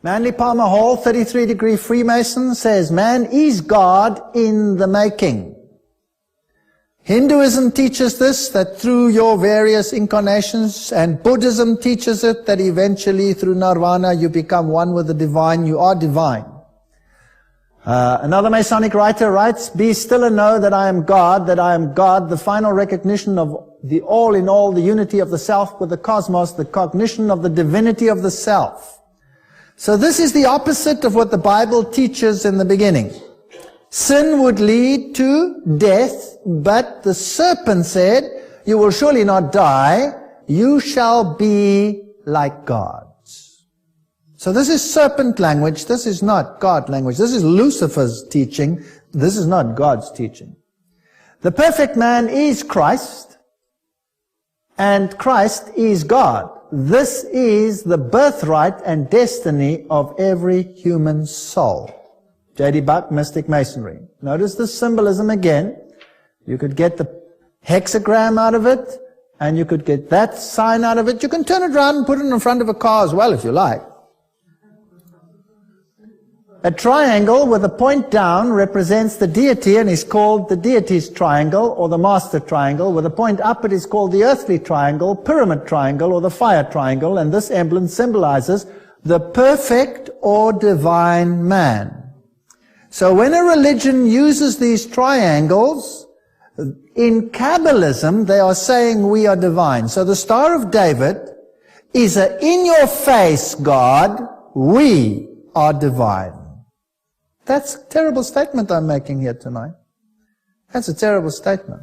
Manly Palmer Hall, 33-degree Freemason, says man is God in the making. Hinduism teaches this, that through your various incarnations, and Buddhism teaches it, that eventually through nirvana you become one with the divine, you are divine. Another Masonic writer writes, be still and know that I am God, the final recognition of the all in all, the unity of the self with the cosmos, the cognition of the divinity of the self. So this is the opposite of what the Bible teaches in the beginning. Sin would lead to death, but the serpent said, you will surely not die, you shall be like gods. So this is serpent language, this is not God language, this is Lucifer's teaching, this is not God's teaching. The perfect man is Christ, and Christ is God. This is the birthright and destiny of every human soul. J.D. Buck, Mystic Masonry. Notice the symbolism again. You could get the hexagram out of it, and you could get that sign out of it. You can turn it around and put it in front of a car as well if you like. A triangle with a point down represents the deity and is called the deity's triangle or the master triangle. With a point up it is called the earthly triangle, pyramid triangle or the fire triangle, and this emblem symbolizes the perfect or divine man. So when a religion uses these triangles, in Kabbalism they are saying we are divine. So the Star of David is a in-your-face God, we are divine. That's a terrible statement I'm making here tonight. That's a terrible statement.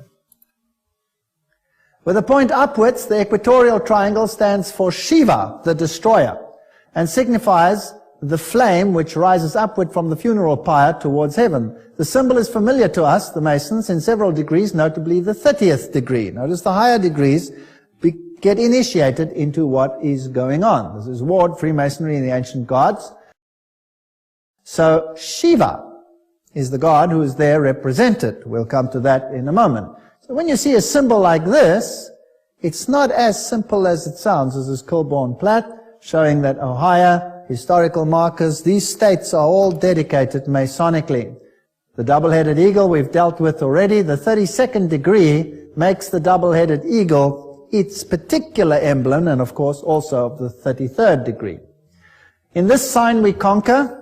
With a point upwards, the equatorial triangle stands for Shiva, the destroyer, and signifies the flame which rises upward from the funeral pyre towards heaven. The symbol is familiar to us, the Masons, in several degrees, notably the 30th degree. Notice the higher degrees get initiated into what is going on. This is Ward, Freemasonry, and the ancient gods. So Shiva is the god who is there represented. We'll come to that in a moment. So when you see a symbol like this, it's not as simple as it sounds. This is Kilbourne Platt, showing that Ohio, historical markers, these states are all dedicated Masonically. The double-headed eagle we've dealt with already. The 32nd degree makes the double-headed eagle its particular emblem, and of course also of the 33rd degree. In this sign we conquer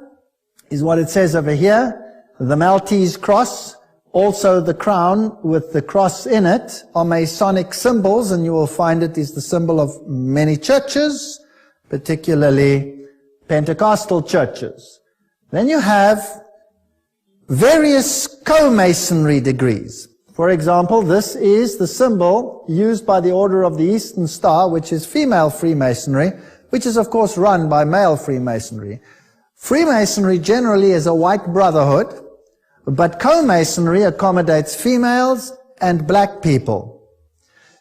is what it says over here. The Maltese cross, also the crown with the cross in it, are Masonic symbols, and you will find it is the symbol of many churches, particularly Pentecostal churches. Then you have various co-masonry degrees. For example, this is the symbol used by the Order of the Eastern Star, which is female Freemasonry, which is of course run by male Freemasonry. Freemasonry generally is a white brotherhood, but co-masonry accommodates females and black people.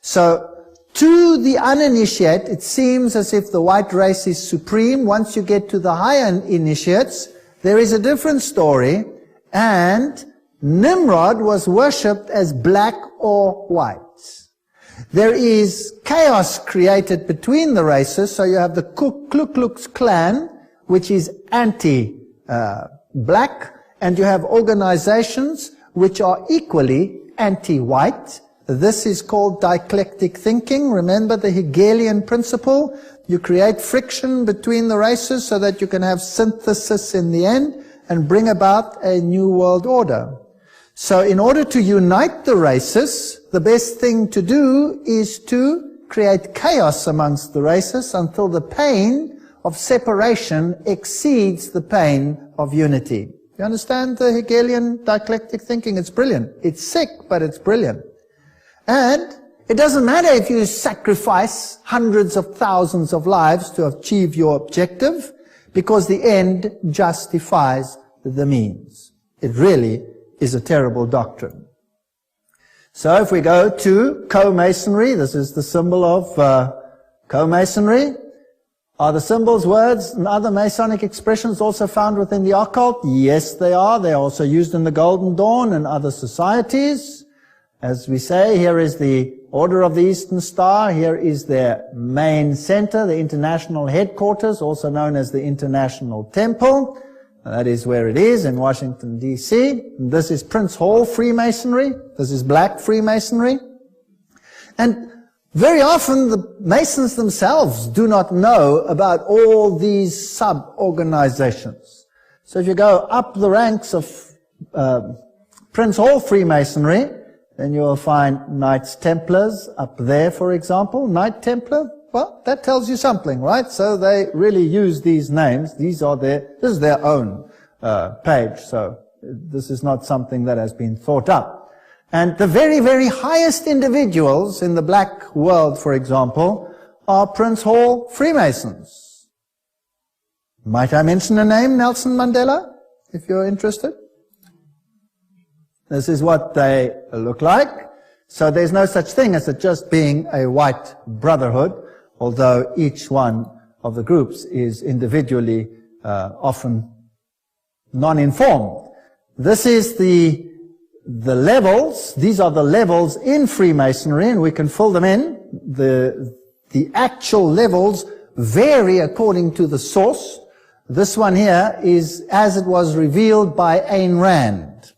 So to the uninitiate, it seems as if the white race is supreme. Once you get to the higher initiates, there is a different story, and Nimrod was worshipped as black or white. There is chaos created between the races, so you have the Ku Klux Klan, which is anti-black, and you have organizations which are equally anti-white. This is called dialectic thinking. Remember the Hegelian principle? You create friction between the races so that you can have synthesis in the end and bring about a new world order. So in order to unite the races, the best thing to do is to create chaos amongst the races until the pain of separation exceeds the pain of unity. You understand the Hegelian dialectic thinking? It's brilliant. It's sick, but it's brilliant. And it doesn't matter if you sacrifice hundreds of thousands of lives to achieve your objective, because the end justifies the means. It really is a terrible doctrine. So if we go to co-masonry, this is the symbol of co-masonry. Are the symbols, words, and other Masonic expressions also found within the occult? Yes, they are. They are also used in the Golden Dawn and other societies. As we say, here is the Order of the Eastern Star. Here is their main center, the international headquarters, also known as the International Temple. That is where it is, in Washington, D.C. This is Prince Hall Freemasonry. This is Black Freemasonry. And very often the Masons themselves do not know about all these sub-organizations. So if you go up the ranks of Prince Hall Freemasonry, then you will find Knights Templars up there, for example. Knight Templar, well, that tells you something, right? So they really use these names. This is their own page, so this is not something that has been thought up. And the very, very highest individuals in the black world, for example, are Prince Hall Freemasons. Might I mention a name, Nelson Mandela, if you're interested? This is what they look like. So there's no such thing as it just being a white brotherhood, although each one of the groups is individually often non-informed. This is the levels. These are the levels in Freemasonry, and we can fill them in. The actual levels vary according to the source. This one here is as it was revealed by Ayn Rand,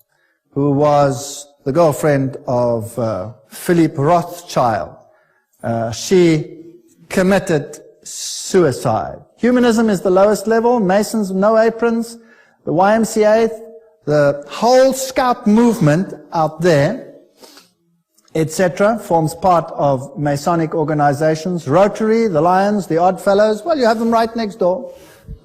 who was the girlfriend of Philip Rothschild. She committed suicide. Humanism is the lowest level. Masons, no aprons. The YMCA, the whole Scout movement out there, etc., forms part of Masonic organizations. Rotary, the Lions, the Oddfellows, well, you have them right next door.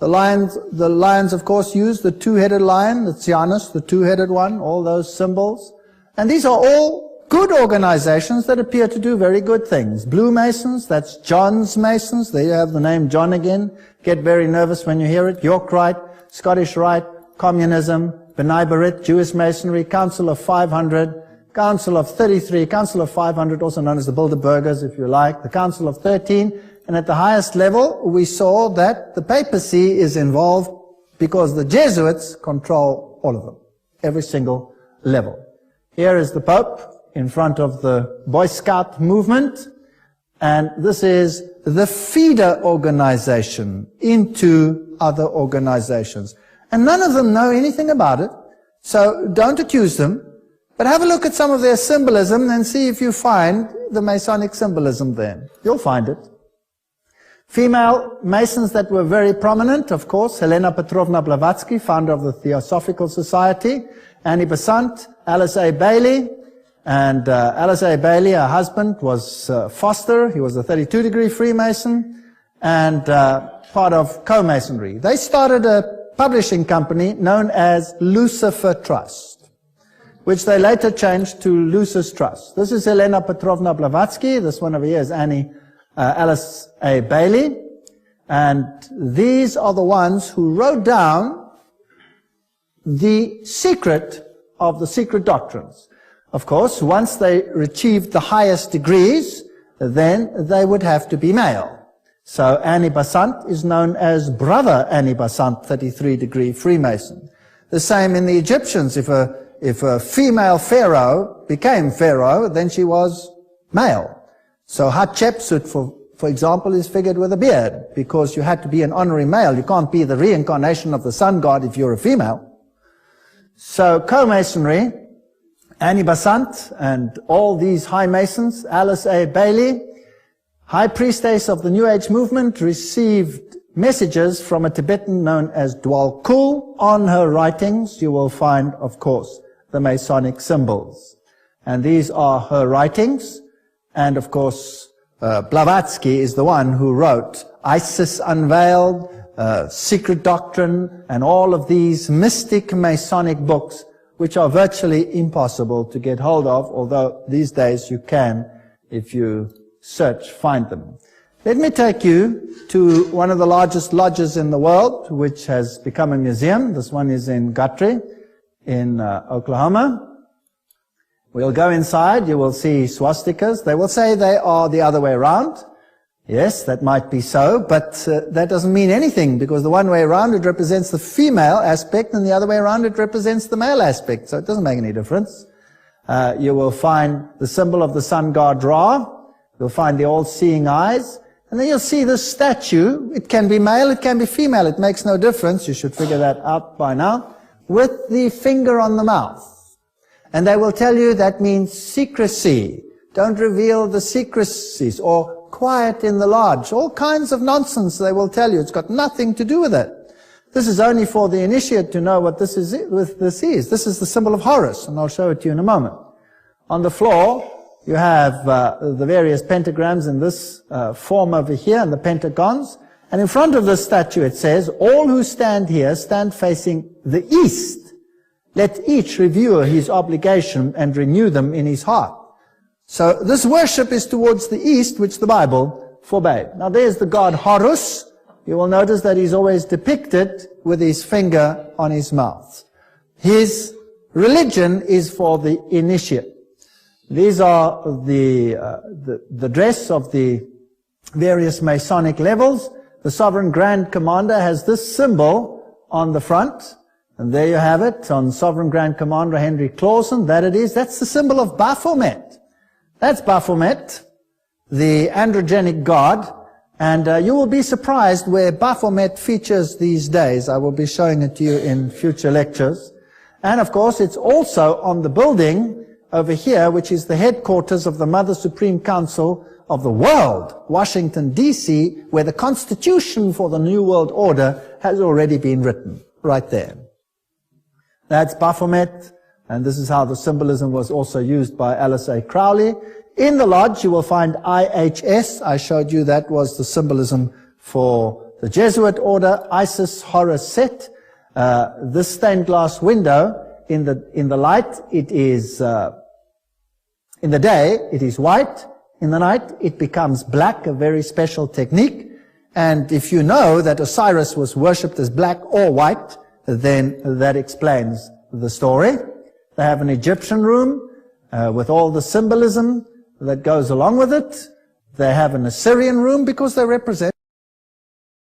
The Lions, of course, use the two-headed lion, the Tsianus, the two-headed one, all those symbols. And these are all good organizations that appear to do very good things. Blue Masons, that's John's Masons. There you have the name John again. Get very nervous when you hear it. York Rite, Scottish Rite, Communism, B'nai B'rith, Jewish Masonry, Council of 500, Council of 33, Council of 500, also known as the Bilderbergers, if you like, the Council of 13. And at the highest level, we saw that the papacy is involved because the Jesuits control all of them, every single level. Here is the Pope in front of the Boy Scout movement, and this is the feeder organization into other organizations. And none of them know anything about it, so don't accuse them, but have a look at some of their symbolism and see if you find the Masonic symbolism there. You'll find it. Female Masons that were very prominent, of course, Helena Petrovna Blavatsky, founder of the Theosophical Society, Annie Besant, Alice A. Bailey, and Alice A. Bailey, her husband, was Foster. He was a 32-degree Freemason and part of Co-Masonry. They started a publishing company known as Lucifer Trust, which they later changed to Lucis Trust. This is Helena Petrovna Blavatsky. This one over here is Alice A. Bailey. And these are the ones who wrote down the secret of the secret doctrines. Of course, once they achieved the highest degrees, then they would have to be male. So Annie Besant is known as Brother Annie Besant, 33-degree Freemason. The same in the Egyptians. If a female pharaoh became pharaoh, then she was male. So Hatshepsut, for example, is figured with a beard, because you had to be an honorary male. You can't be the reincarnation of the sun god if you're a female. So Co-Masonry, Annie Besant, and all these high Masons, Alice A. Bailey, High Priestess of the New Age movement, received messages from a Tibetan known as Dwal Kul. On her writings, you will find, of course, the Masonic symbols. And these are her writings. And, of course, Blavatsky is the one who wrote Isis Unveiled, Secret Doctrine, and all of these mystic Masonic books, which are virtually impossible to get hold of, although these days you can, if you search, find them. Let me take you to one of the largest lodges in the world, which has become a museum. This one is in Guthrie, in Oklahoma. We'll go inside. You will see swastikas. They will say they are the other way around. Yes, that might be so, but that doesn't mean anything, because the one way around it represents the female aspect, and the other way around it represents the male aspect, so it doesn't make any difference. You will find the symbol of the sun god Ra. You'll find the all-seeing eyes. And then you'll see this statue. It can be male, it can be female. It makes no difference. You should figure that out by now. With the finger on the mouth. And they will tell you that means secrecy. Don't reveal the secrecies. Or quiet in the lodge. All kinds of nonsense they will tell you. It's got nothing to do with it. This is only for the initiate to know what this is. This is the symbol of Horus, and I'll show it to you in a moment. On the floor, you have the various pentagrams in this form over here, and the pentagons. And in front of the statue it says, all who stand here stand facing the east. Let each review his obligation and renew them in his heart. So this worship is towards the east, which the Bible forbade. Now there's the god Horus. You will notice that he's always depicted with his finger on his mouth. His religion is for the initiate. These are the dress of the various Masonic levels. The Sovereign Grand Commander has this symbol on the front. And there you have it on Sovereign Grand Commander Henry Clausen. That it is. That's the symbol of Baphomet. That's Baphomet, the androgenic god. And you will be surprised where Baphomet features these days. I will be showing it to you in future lectures. And of course, it's also on the building over here, which is the headquarters of the Mother Supreme Council of the world, Washington, D.C., where the Constitution for the New World Order has already been written, right there. That's Baphomet, and this is how the symbolism was also used by Alice A. Crowley. In the lodge, you will find IHS. I showed you that was the symbolism for the Jesuit order, Isis, Horus, Set. This stained glass window, in the light, it is, in the day, it is white. In the night, it becomes black, a very special technique. And if you know that Osiris was worshipped as black or white, then that explains the story. They have an Egyptian room with all the symbolism that goes along with it. They have an Assyrian room because they represent